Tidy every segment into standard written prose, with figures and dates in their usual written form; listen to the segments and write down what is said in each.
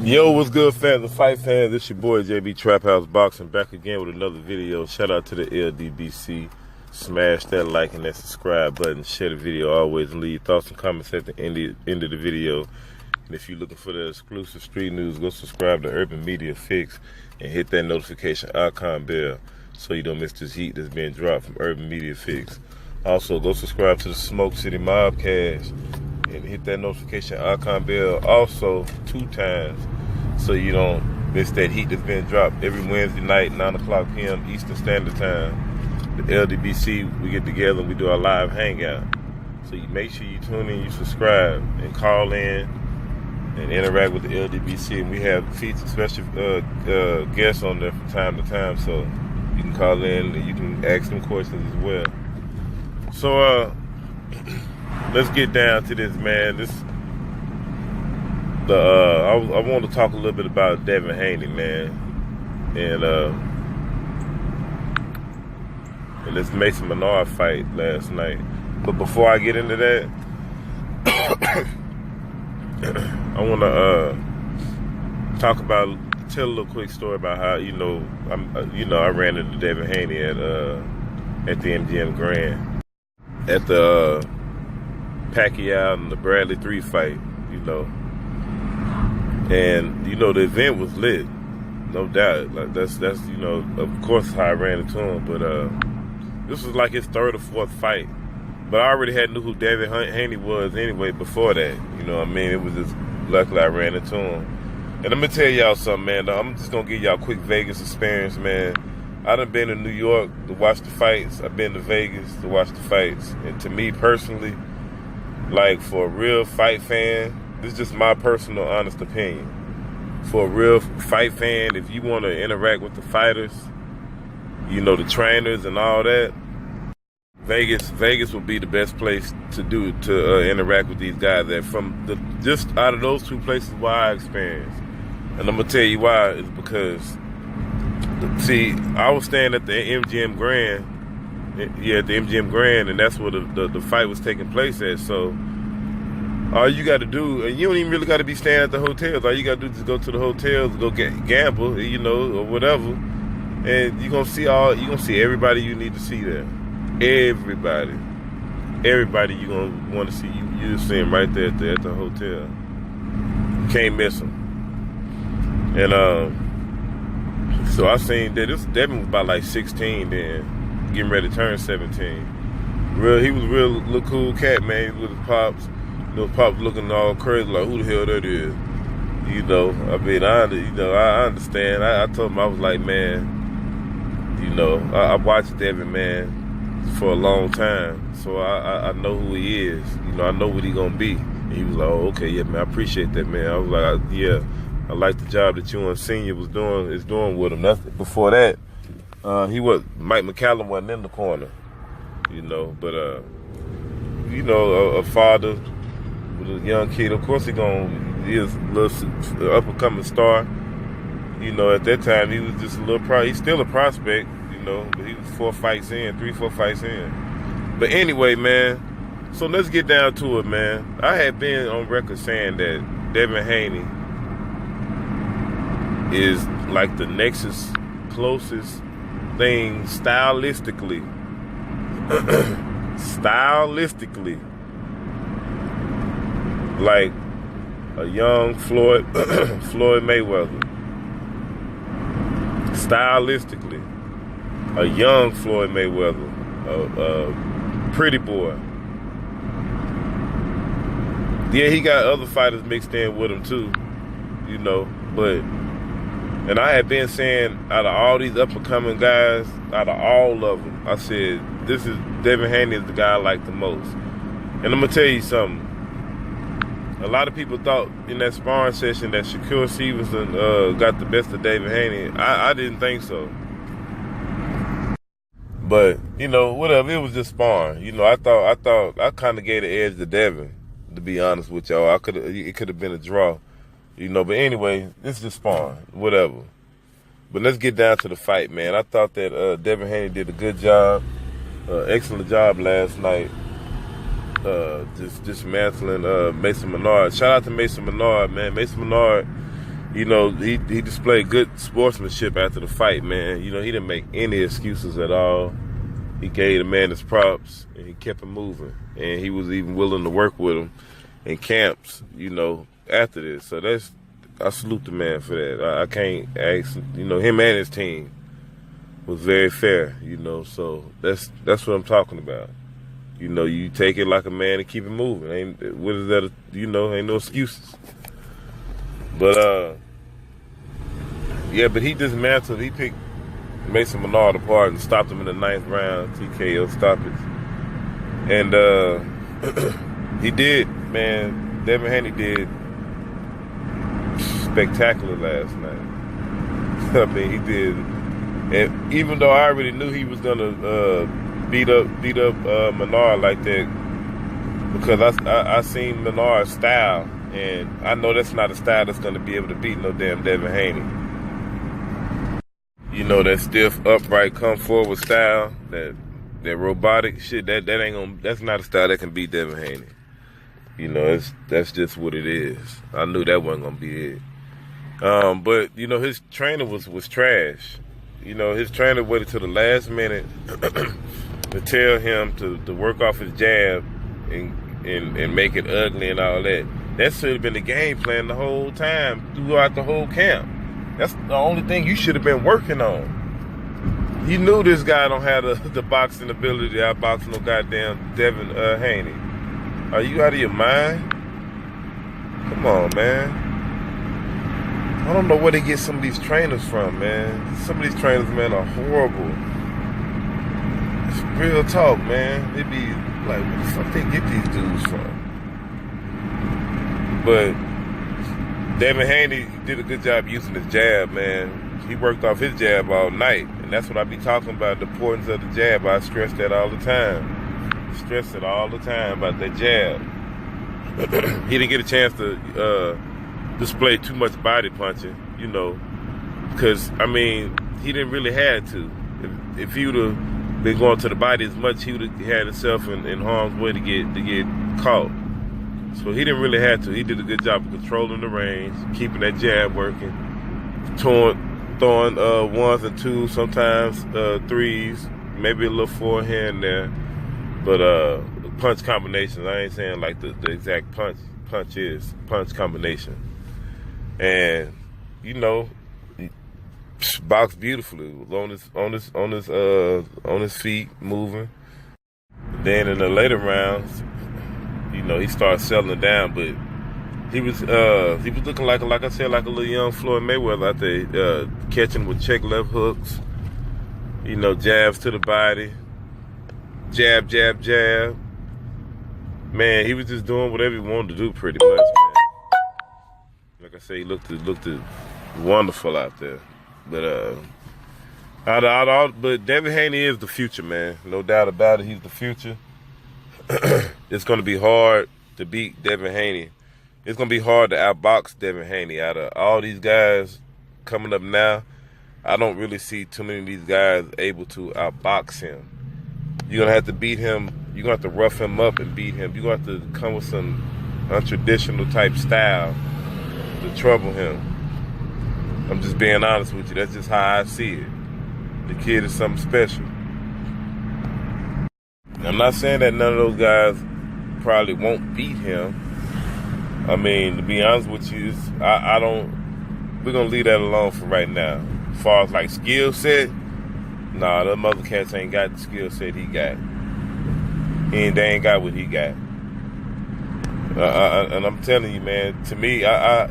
Yo, what's good, fans and fight fans? It's your boy JB Trap House Boxing, back again with another video. Shout out to the LDBC. Smash that like and that subscribe button. Share the video always and leave thoughts and comments at the end of the video. And if you're looking for the exclusive street news, go subscribe to Urban Media Fix and hit that notification icon bell so you don't miss this heat that's being dropped from Urban Media Fix. Also, go subscribe to the Smoke City Mobcast and hit that notification icon bell also 2 times so you don't miss that heat that's been dropped every Wednesday night, 9 o'clock p.m. Eastern Standard Time. The LDBC, we get together and we do our live hangout. So you make sure you tune in, you subscribe, and call in and interact with the LDBC. And we have featured special guests on there from time to time, so you can call in and you can ask them questions as well. So let's get down to this, man. I want to talk a little bit about Devin Haney, man, and this Mason Menard fight last night. But before I get into that, I want to tell a little quick story about how I ran into Devin Haney at the MGM Grand at the Pacquiao and the Bradley 3 fight, and the event was lit, no doubt. Like that's of course how I ran into him. But this was like his 3rd or 4th fight. But I already knew who Devin Haney was anyway before that. You know what I mean? It was just luckily I ran into him. And I'm gonna tell y'all something, man. I'm just gonna give y'all a quick Vegas experience, man. I done been to New York to watch the fights. I've been to Vegas to watch the fights. And to me personally, like for a real fight fan, this is just my personal honest opinion. For a real fight fan, if you want to interact with the fighters, the trainers and all that, Vegas would be the best place to interact with these guys. That just out of those 2 places where I experienced, and I'm gonna tell you why is because, I was staying at the MGM Grand, and that's where the fight was taking place at. So all you got to do, and you don't even really got to be staying at the hotels. All you got to do is just go to the hotels, go gamble, or whatever, and you're gonna see everybody you need to see there. Everybody you're gonna want to see. You just see them right there at the hotel. You can't miss them. And so I seen that Devin was about like 16 then, getting ready to turn 17. He was a real cool cat, man. He was with his pops. Pops looking all crazy, like who the hell that is? I understand. I told him, I was like, man, I watched Devin, man, for a long time, so I know who he is. I know what he gonna be. And he was like, oh, okay, yeah, man, I appreciate that, man. I was like, I like the job that you and Senior is doing with him. Before that, Mike McCallum wasn't in the corner, but a father with a young kid, of course he is a little up-and-coming star. At that time he was just a little he's still a prospect, but he was 3-4 fights in. But anyway, man, so let's get down to it, man. I had been on record saying that Devin Haney is like the closest thing stylistically, like a young Floyd Mayweather. Stylistically, a young Floyd Mayweather, a pretty boy. Yeah, he got other fighters mixed in with him too, but, and I had been saying, out of all these up-and-coming guys, out of all of them, I said, Devin Haney is the guy I like the most. And I'm going to tell you something. A lot of people thought in that sparring session that Shakur Stevenson got the best of Devin Haney. I didn't think so. But, whatever, it was just sparring. I thought I kind of gave the edge to Devin, to be honest with y'all. It could have been a draw. But anyway, it's just sparring, whatever. But let's get down to the fight, man. I thought that Devin Haney did a good job, excellent job last night. Just dismantling Mason Menard. Shout out to Mason Menard, man. Mason Menard You know, he displayed good sportsmanship after the fight, man. You know, he didn't make any excuses at all. He gave the man his props, and he kept him moving. And he was even willing to work with him in camps, you know, after this. So I salute the man for that. I can't ask, you know, him and his team was very fair, you know. So that's what I'm talking about. You know, you take it like a man and keep it moving. What is that? You know, ain't no excuses. But yeah, but he dismantled. He picked Mason Menard apart and stopped him in the 9th round, TKO stoppage. And he did, man. Devin Haney did spectacular last night. I mean, he did. And even though I already knew he was gonna beat up Menard like that, because I seen Menard's style, and I know that's not a style that's gonna be able to beat no damn Devin Haney. You know, that stiff, upright, come forward style, that robotic shit, that ain't gonna, that's not a style that can beat Devin Haney. You know, that's just what it is. I knew that wasn't gonna be it. But you know, his trainer was trash. You know, his trainer waited till the last minute to tell him to work off his jab and make it ugly and all that. That should have been the game plan the whole time, throughout the whole camp. That's the only thing you should have been working on. You knew this guy don't have the boxing ability to outbox no goddamn Devin Haney. Are you out of your mind? Come on, man. I don't know where they get some of these trainers from, man. Some of these trainers, man, are horrible. It's real talk, man. They be like, where the fuck they get these dudes from? But Devin Haney did a good job using his jab, man. He worked off his jab all night, and that's what I be talking about, the importance of the jab. I stress that all the time. Stress it all the time about that jab. He didn't get a chance to display too much body punching, you know, because, I mean, he didn't really have to. If he would have been going to the body as much, he would have had himself in harm's way to get caught. So he didn't really have to. He did a good job of controlling the range, keeping that jab working, throwing ones and twos, sometimes threes, maybe a little forehand there. But punch combinations, I ain't saying like the exact punch combination. And you know, he boxed beautifully, on his feet, moving. Then in the later rounds, you know, he started settling down, but he was looking like I said, like a little young Floyd Mayweather out there, catching with check left hooks, you know, jabs to the body, jab, jab, jab. Man, he was just doing whatever he wanted to do, pretty much, man. Like I say, he looked wonderful out there. But but Devin Haney is the future, man. No doubt about it. He's the future. It's going to be hard to beat Devin Haney. It's going to be hard to outbox Devin Haney. Out of all these guys coming up now, I don't really see too many of these guys able to outbox him. You're going to have to beat him. You're going to have to rough him up and beat him. You're going to have to come with some untraditional type style to trouble him. I'm just being honest with you. That's just how I see it. The kid is something special. I'm not saying that none of those guys probably won't beat him. I mean, to be honest with you, I don't. We're gonna leave that alone for right now. As far as like skill set, nah, them other cats ain't got the skill set he got. They ain't got what he got. And I'm telling you, man. To me, I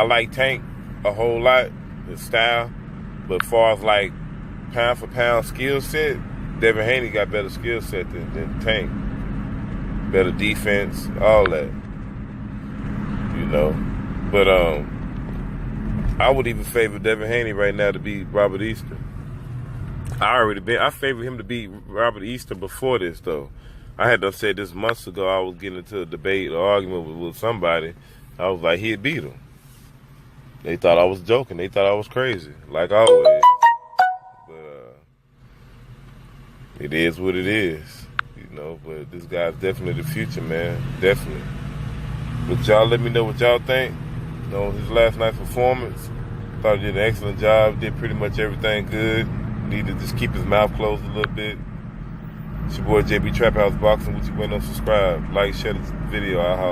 like Tank a whole lot, his style. But as far as like pound for pound skill set, Devin Haney got better skill set than Tank. Better defense, all that. You know. But I would even favor Devin Haney right now to beat Robert Easter. I favored him to beat Robert Easter before this, though. I had to say this months ago. I was getting into a debate or argument with somebody. I was like, he'd beat him. They thought I was joking. They thought I was crazy, like always. But it is what it is, you know. But this guy's definitely the future, man. Definitely. But y'all let me know what y'all think. his last night's performance. Thought he did an excellent job. Did pretty much everything good. Needed to just keep his mouth closed a little bit. It's your boy JB Trap House Boxing. What you waiting on? Subscribe, like, share this video. I'll holler.